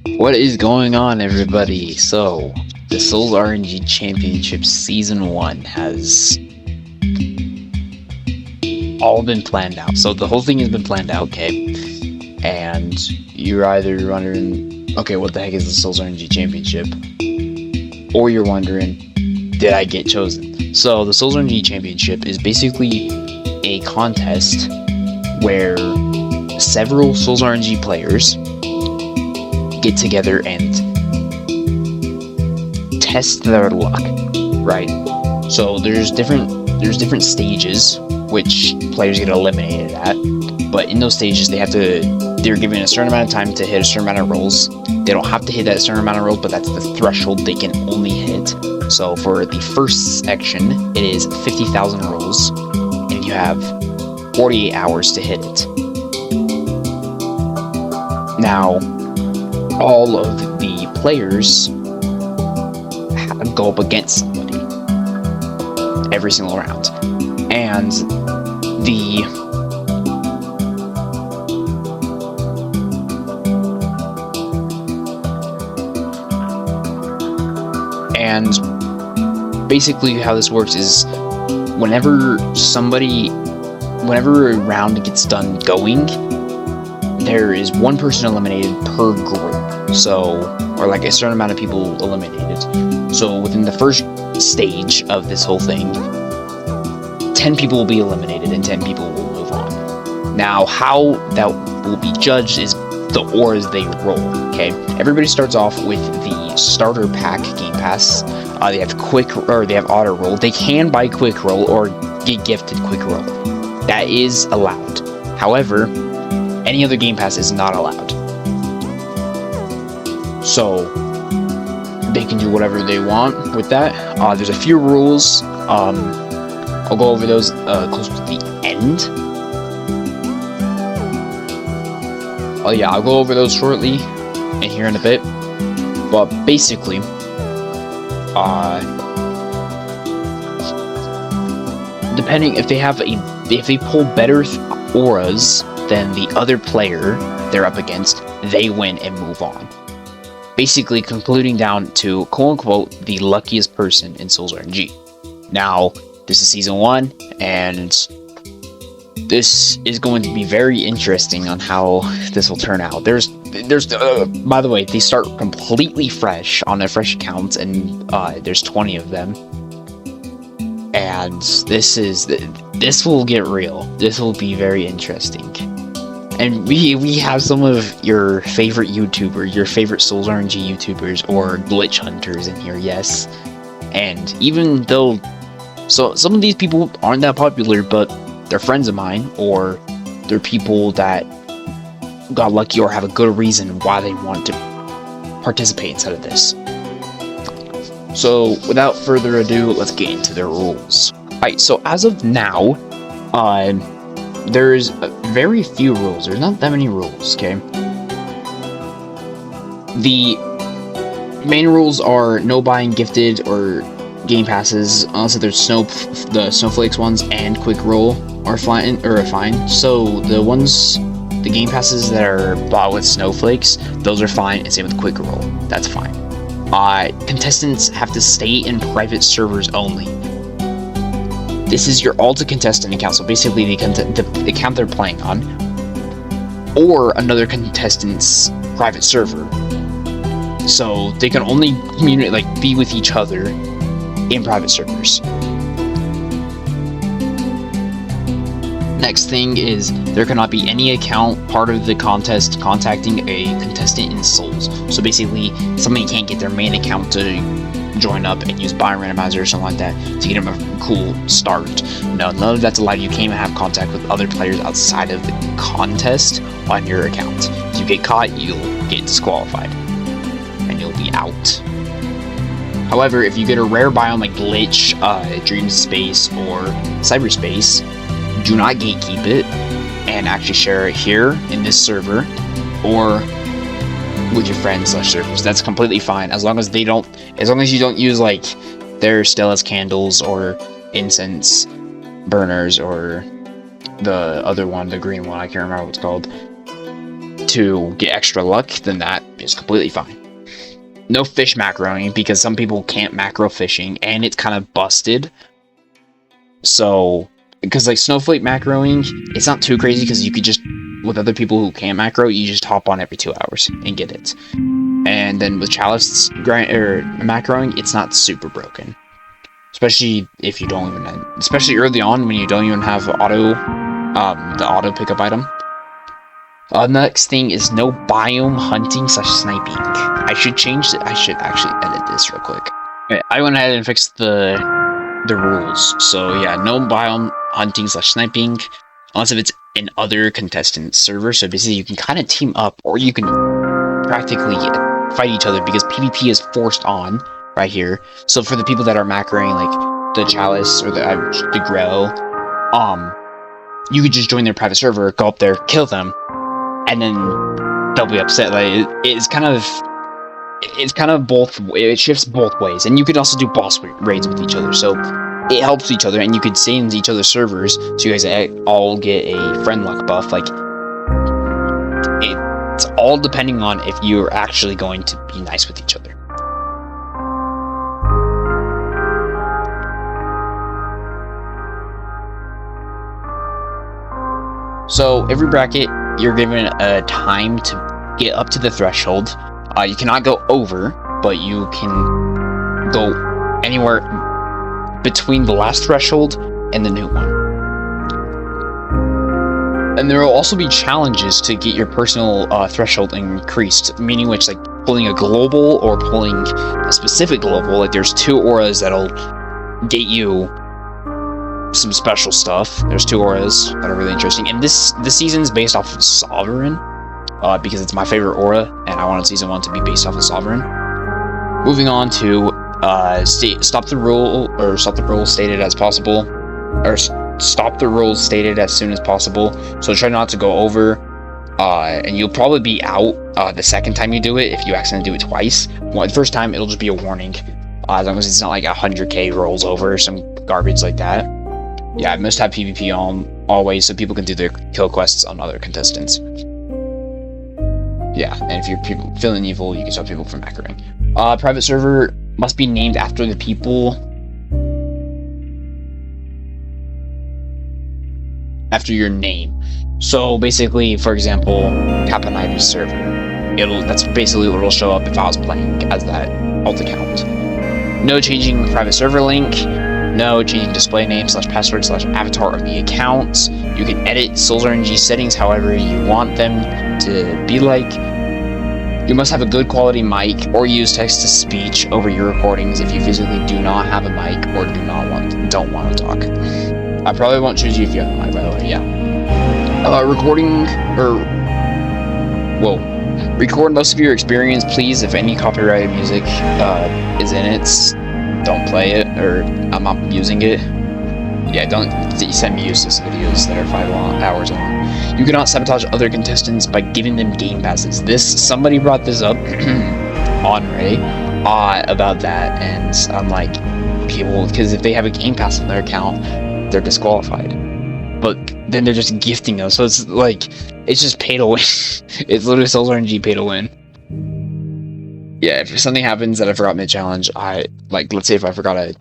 What is going on, everybody? So, the Sols RNG Championship Season 1 has all been planned out. So, the whole thing has been planned out, okay? And you're either wondering, okay, what the heck is the Sols RNG Championship? Or you're wondering, did I get chosen? So, the Sols RNG Championship is basically a contest where several Sols RNG players get together and test their luck, right? So there's different stages which players get eliminated at, but in those stages they're given a certain amount of time to hit a certain amount of rolls. They don't have to hit that certain amount of rolls, but that's the threshold they can only hit. So for the first section, it is 50,000 rolls, and you have 48 hours to hit it. Now, all of the players go up against somebody every single round, and basically how this works is whenever a round gets done going, there is one person eliminated per group. So, or like a certain amount of people eliminated. So within the first stage of this whole thing, 10 people will be eliminated and 10 people will move on. Now, how that will be judged is the auras they roll, okay? Everybody starts off with the starter pack game pass. They have they have auto roll. They can buy quick roll or get gifted quick roll. That is allowed. However, any other game pass is not allowed. So they can do whatever they want with that. There's a few rules. I'll go over those close to the end. Oh yeah, I'll go over those shortly and here in a bit. But basically, depending if they pull better auras than the other player they're up against, they win and move on. Basically concluding down to quote-unquote the luckiest person in Sols RNG. Now, this is Season 1, and this is going to be very interesting on how this will turn out. There's by the way, they start completely fresh on a fresh account, and there's 20 of them. And this will get real. This will be very interesting. And we have some of your favorite YouTubers, your favorite Sols RNG YouTubers, or glitch hunters in here, yes. And even though, so some of these people aren't that popular, but they're friends of mine, or they're people that got lucky or have a good reason why they want to participate inside of this. So without further ado, let's get into the rules. Alright, so as of now, there's very few rules. There's not that many rules, okay? The main rules are no buying gifted or game passes unless there's the snowflakes ones and quick roll are fine. So the game passes that are bought with snowflakes, those are fine, and same with quick roll. That's fine. Contestants have to stay in private servers only. This is your Alta contestant account, so basically the account they're playing on, or another contestant's private server. So they can only communicate, be with each other in private servers. Next thing is, there cannot be any account part of the contest contacting a contestant in Sols. So basically, somebody can't get their main account to join up and use buy randomizer or something like that to get them a cool start. No, none of that's allowed. You can't even have contact with other players outside of the contest on your account. If you get caught, you'll get disqualified and you'll be out. However, if you get a rare biome like Glitch, Dream Space, or Cyberspace, do not gatekeep it and actually share it here in this server or with your friends/servers. That's completely fine as long as you don't use their Stella's candles or incense burners or the other one, the green one, I can't remember what it's called, to get extra luck, then that is completely fine. No fish macroing, because some people can't macro fishing, and it's kind of busted. So, because like snowflake macroing, it's not too crazy, because you could just, with other people who can't macro, you just hop on every 2 hours and get it. And then with chalice macroing, it's not super broken. Especially if you don't even have, especially early on when you don't even have the auto pickup item. Next thing is no biome hunting / sniping. I should change it. I should actually edit this real quick. Okay, I went ahead and fixed the rules. So yeah, no biome hunting / sniping, unless if it's in other contestant servers. So basically, you can kind of team up, or you can practically fight each other, because PvP is forced on right here. So for the people that are macroing like the chalice or the grow, you could just join their private server, go up there, kill them, and then they'll be upset. Like it's kind of both. It shifts both ways, and you could also do boss raids with each other. So it helps each other, and you could stay in each other's servers, so you guys all get a friend luck buff. Like it's all depending on if you're actually going to be nice with each other. So every bracket, you're given a time to get up to the threshold. You cannot go over, but you can go anywhere between the last threshold and the new one. And there will also be challenges to get your personal threshold increased, meaning which, like pulling a global or pulling a specific global. Like there's 2 auras that'll get you some special stuff. There's 2 auras that are really interesting, and this season's based off of Sovereign, because it's my favorite aura, and I wanted season 1 to be based off of Sovereign. Moving on to stop the rule stated as possible, or stop the rules stated as soon as possible. So try not to go over, and you'll probably be out the second time you do it if you accidentally do it twice. Well, the first time it'll just be a warning, as long as it's not like 100k rolls over or some garbage like that. Yeah, I must have PvP on always, so people can do their kill quests on other contestants. Yeah, and if you're feeling evil, you can stop people from macroing. Private server must be named after the people. After your name. So basically, for example, Capnivy server. That's basically what will show up if I was playing as that alt account. No changing private server link. No changing display name / password / avatar of the account. You can edit Sols RNG settings however you want them to be like. You must have a good quality mic or use text to speech over your recordings if you physically do not have a mic or don't want to talk. I probably won't choose you if you have a mic, by the way. Yeah. Record most of your experience, please. If any copyrighted music is in it, don't play it, or I'm not using it. Yeah, don't send me useless videos that are 5 hours long. You cannot sabotage other contestants by giving them game passes. Somebody brought this up on Ray about that, and I'm like, people, because if they have a game pass on their account, they're disqualified. But then they're just gifting them, so it's like, it's just pay to win. It's literally Sols RNG pay to win. Yeah, if something happens that I forgot mid-challenge, let's say if I forgot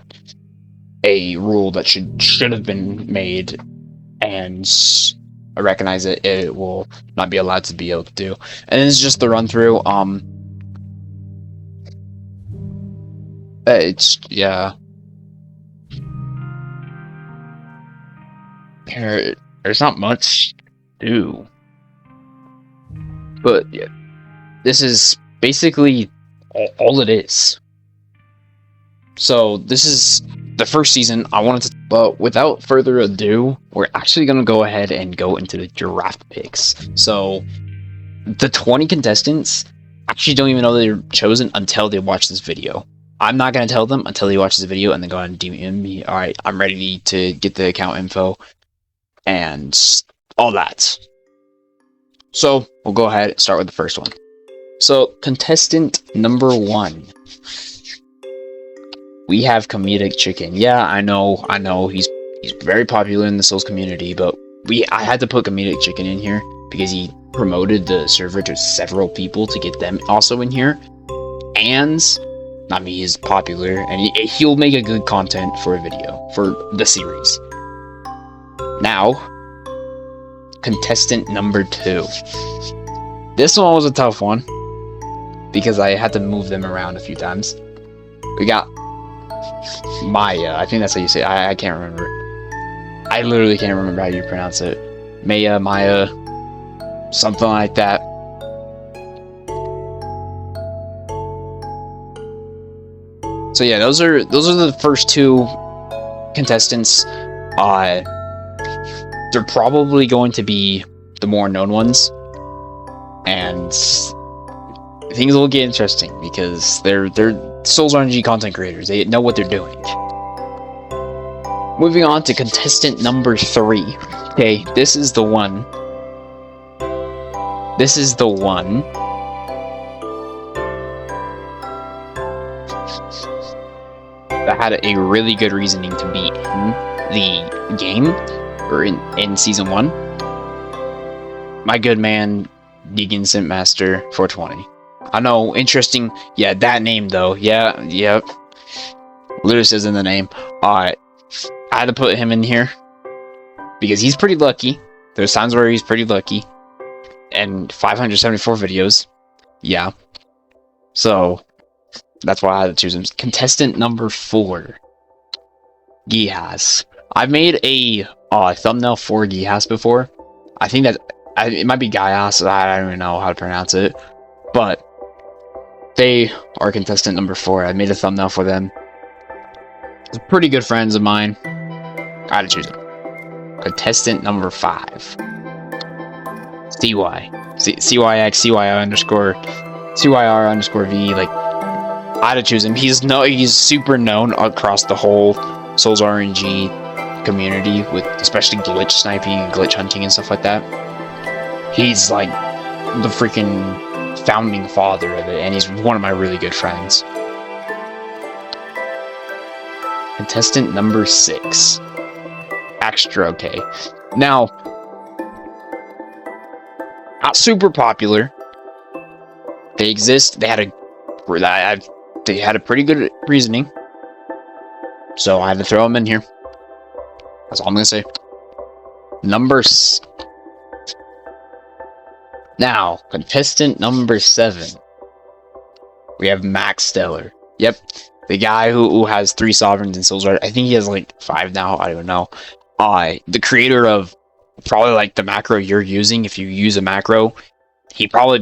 a rule that should have been made, and I recognize it, it will not be allowed to be able to do. And this is just the run-through. Yeah. There's not much to do. But, yeah. This is basically all it is. So this is the first season. But without further ado, we're actually going to go ahead and go into the draft picks. So the 20 contestants actually don't even know they're chosen until they watch this video. I'm not going to tell them until they watch this video and then go ahead and DM me. All right, I'm ready to get the account info and all that. So we'll go ahead and start with the first one. So, contestant number 1. We have Comedic Chicken. Yeah, I know, he's very popular in the Souls community, but I had to put Comedic Chicken in here because he promoted the server to several people to get them also in here. And I mean, he's popular, and he'll make a good content for a video for the series. Now, contestant number 2. This one was a tough one because I had to move them around a few times. We got Maya. I think that's how you say it. I can't remember. I literally can't remember how you pronounce it. Maya, something like that. So yeah, those are the first 2 contestants. They're probably going to be the more known ones, and things will get interesting because they're Sols RNG content creators. They know what they're doing. Moving on to contestant number 3. Okay, this is the one. This is the one. That had a really good reasoning to be in the game, or in season 1. My good man, Deegan Simpmaster 420. I know, interesting. Yeah, that name though. Yeah, yep. Lewis is in the name. I had to put him in here because he's pretty lucky. There's times where he's pretty lucky, and 574 videos. Yeah. So that's why I had to choose him. Contestant number 4, Gihas. I've made a thumbnail for Gihas before. I think that it might be Gaias. I don't even know how to pronounce it, but they are contestant number 4. I made a thumbnail for them. They're pretty good friends of mine. I had to choose them. Contestant number 5, CYR underscore V. Like, I had to choose him. He's super known across the whole Sols RNG community, with especially glitch sniping and glitch hunting and stuff like that. He's like the freaking founding father of it, and he's one of my really good friends. Contestant number 6, Extra OK. Now, not super popular. They exist. They had a pretty good reasoning, so I had to throw them in here. That's all I'm gonna say. Now, contestant number 7. We have Max Stellar. Yep, the guy who has 3 sovereigns in Sols. I think he has like 5 now. I don't know. The creator of probably like the macro you're using. If you use a macro, he probably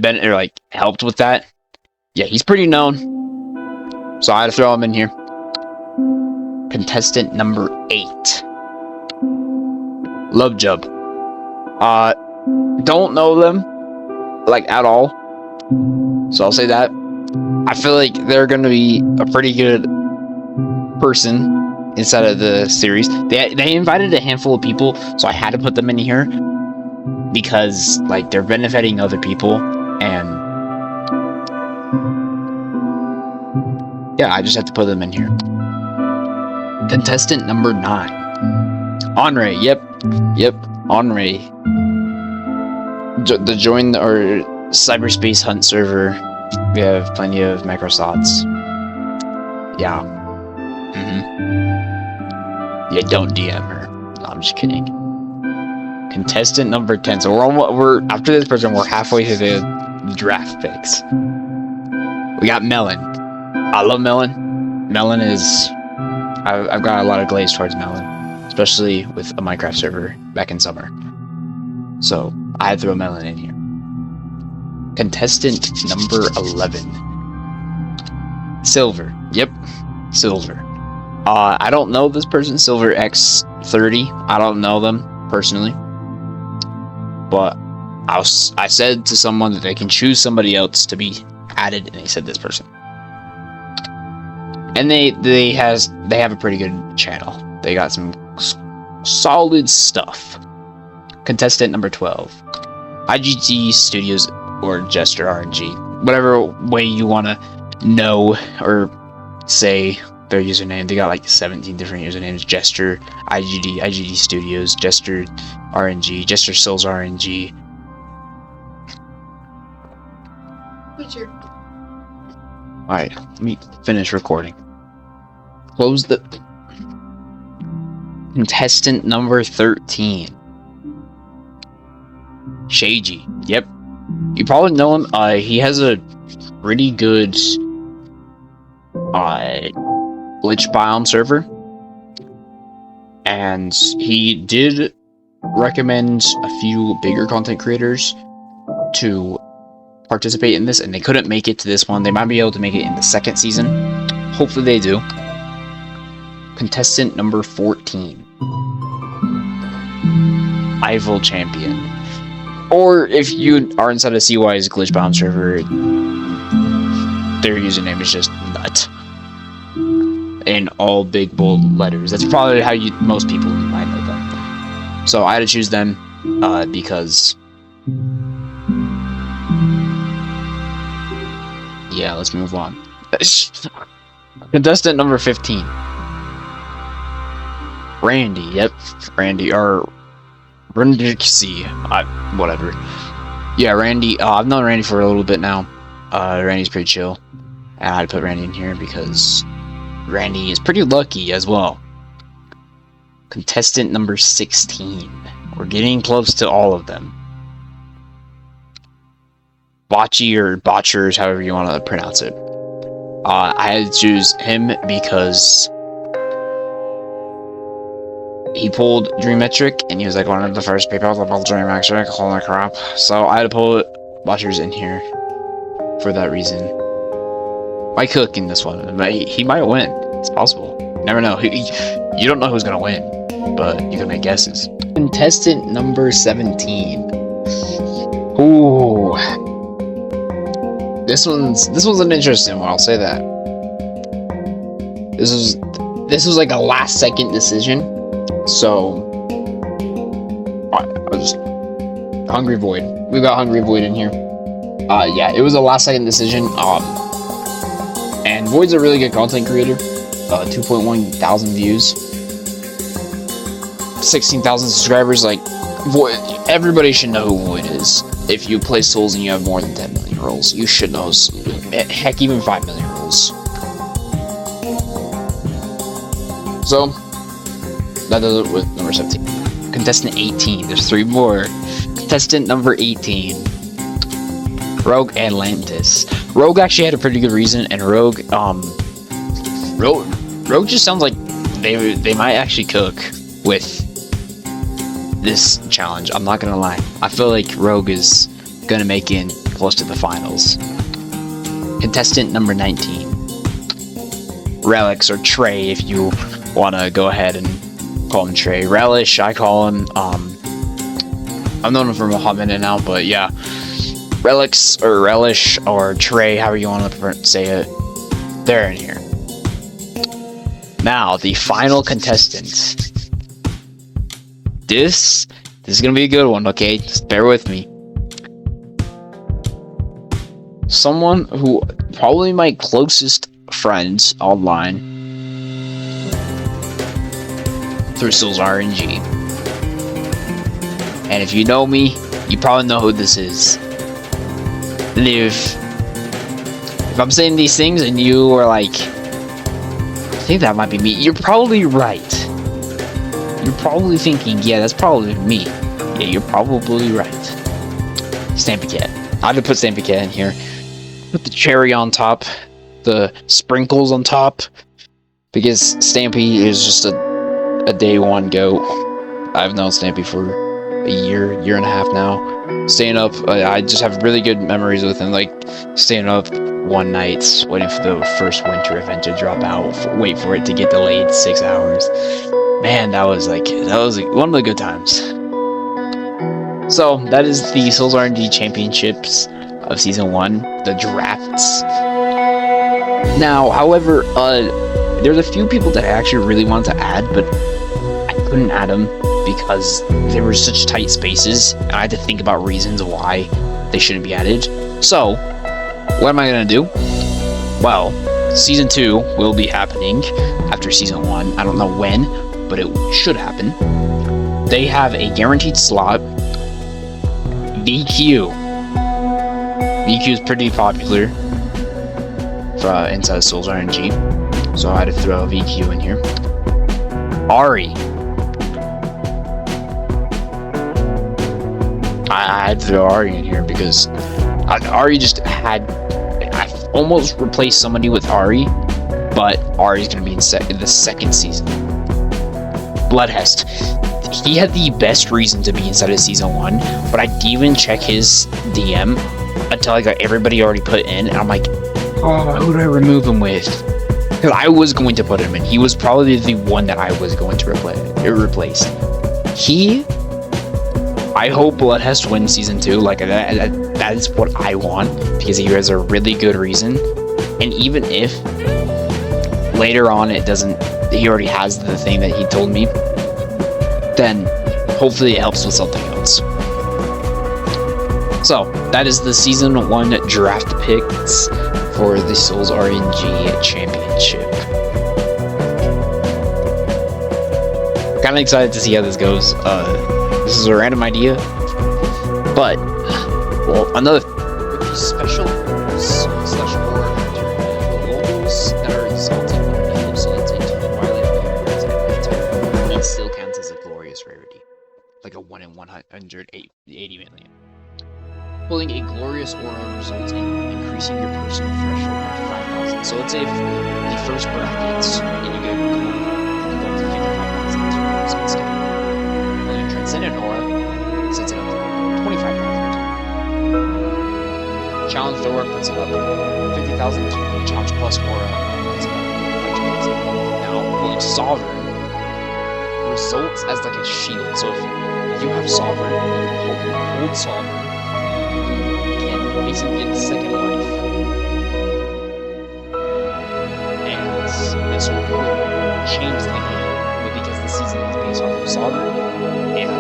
helped with that. Yeah, he's pretty known. So I had to throw him in here. Contestant number 8, Love Jub. Don't know them like at all, so I'll say that. I feel like they're gonna be a pretty good person inside of the series. They invited a handful of people, so I had to put them in here because like they're benefiting other people, and yeah, I just have to put them in here. Contestant number 9, Onray. Yep, Onray. The join our cyberspace hunt server. We have plenty of macroslots. Yeah. Yeah, don't DM her. No, I'm just kidding. Contestant number 10. So we're after this person, we're halfway through the draft picks. We got Melon. I love Melon. Melon is... I've got a lot of glaze towards Melon, especially with a Minecraft server back in summer. So I had to throw Melon in here. Contestant number 11, Silver. Yep, Silver. I don't know this person, Silver X30. I don't know them personally, but I said to someone that they can choose somebody else to be added, and they said this person. And they have a pretty good channel. They got some solid stuff. Contestant number 12, IGT Studios or Jester RNG, whatever way you want to know or say their username. They got like 17 different usernames: Jester, IGT Studios, Jester RNG, Jester Sols RNG. teacher. Alright, let me finish recording. Close the... Contestant number 13. Shagey. Yep. You probably know him. He has a pretty good glitch biome server. And he did recommend a few bigger content creators to participate in this, and they couldn't make it to this one. They might be able to make it in the second season. Hopefully they do. Contestant number 14. Ivors champion. Or if you are inside a CY's glitch bomb server, their username is just nut. In all big bold letters. That's probably how most people might know them. So I had to choose them because... Yeah, let's move on. Contestant number 15. Randy, yep. Randy, or... Rundixie. Whatever. Yeah, Randy. I've known Randy for a little bit now. Randy's pretty chill. And I had to put Randy in here because Randy is pretty lucky as well. Contestant number 16. We're getting close to all of them. Bocce or Botchers, however you want to pronounce it. I had to choose him because he pulled Dream Metric, and he was like one of the first people to pull Dream Metric. Holy crap. So I had to pull Botchers in here for that reason. Might cook in this one. He might win. It's possible. You never know. You don't know who's going to win, but you can make guesses. Contestant number 17. Ooh. This one's an interesting one, I'll say that. This was like a last second decision. So I was Hungry Void. We got Hungry Void in here. Yeah, it was a last second decision. And Void's a really good content creator. 2.1 thousand views. 16,000 subscribers. Like, Void, everybody should know who Void is. If you play Souls and you have more than 10 million rolls, you should know. Heck, even 5 million rolls. So, that does it with number 17. Contestant 18. There's 3 more. Contestant number 18. Rogue Atlantis. Rogue actually had a pretty good reason, and Rogue just sounds like they might actually cook with this challenge. I'm not gonna lie. I feel like Rogue is gonna make in close to the finals. Contestant number 19. Relics, or Trey, if you wanna go ahead and call him Trey. Relish, I call him. I've known him for a hot minute now, but yeah. Relics, or Relish, or Trey, however you want to say it. They're in here. Now, the final contestant. This is gonna be a good one, okay? Just bear with me. Someone who probably my closest friends online through Sols RNG. And if you know me, you probably know who this is. And if I'm saying these things and you are like, I think that might be me, you're probably right. You're probably thinking, yeah, that's probably me. Yeah, you're probably right. Stampy Cat. I had to put Stampy Cat in here. Put the cherry on top, the sprinkles on top, because Stampy is just a day one goat. I've known Stampy for a year and a half now. Staying up, I just have really good memories with him, like staying up one night, waiting for the first winter event to drop out, wait for it to get delayed 6 hours. Man, that was like one of the good times. So that is the Sols RNG Championships of Season 1, the drafts. Now, however, there's a few people that I actually really wanted to add, but I couldn't add them because they were such tight spaces, and I had to think about reasons why they shouldn't be added. So, what am I gonna do? Well, Season 2 will be happening after Season 1. I don't know when, but it should happen. They have a guaranteed slot. VQ. VQ is pretty popular for, inside Sols RNG, so I had to throw a VQ in here. Ari. I had to throw Ari in here because Ari just had... I almost replaced somebody with Ari, but Ari's going to be in the second season. Bloodhest. He had the best reason to be inside of Season 1, but I didn't even check his DM until I got everybody already put in, and I'm like, oh, who do I remove him with? Because I was going to put him in. He was probably the one that I was going to replace. I hope Bloodhest wins Season 2. Like, that is what I want, because he has a really good reason. And even if later on it doesn't, he already has the thing that he told me, then hopefully it helps with something else. So, that is the Season 1 draft picks for the Sols RNG Championship. Kind of excited to see how this goes. This is a random idea, but, well, another special /or globals that are exalted and exalted to the Twilight, it still counts as a glorious rarity, like a 1 in 180 million. Pulling a glorious aura results in increasing your personal threshold by 5,000. So let's say if the first brackets and you get gold, you can go up to 55,000 instead. And then Transcendent Aura sets it up to 25,000. Challenge Aura puts it up 50,000. Challenge Plus Aura puts it up 100,000. Now, pulling Sovereign results as like a shield. So if you have Sovereign, you hold Sovereign, basically get second life. And this will change the game, but because the season is based off of Sovereign, and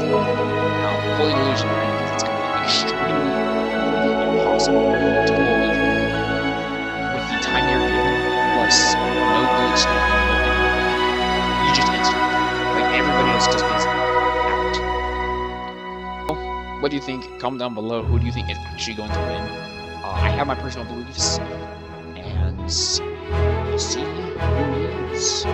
now fully illusionary, because it's going to be extremely impossible to pull illusionary with the time you're given, plus no glitch sniping, no anything. You just instant. Like everybody else just is out. What do you think? Comment down below. Who do you think is actually going to win? I have my personal beliefs, and we'll see who wins.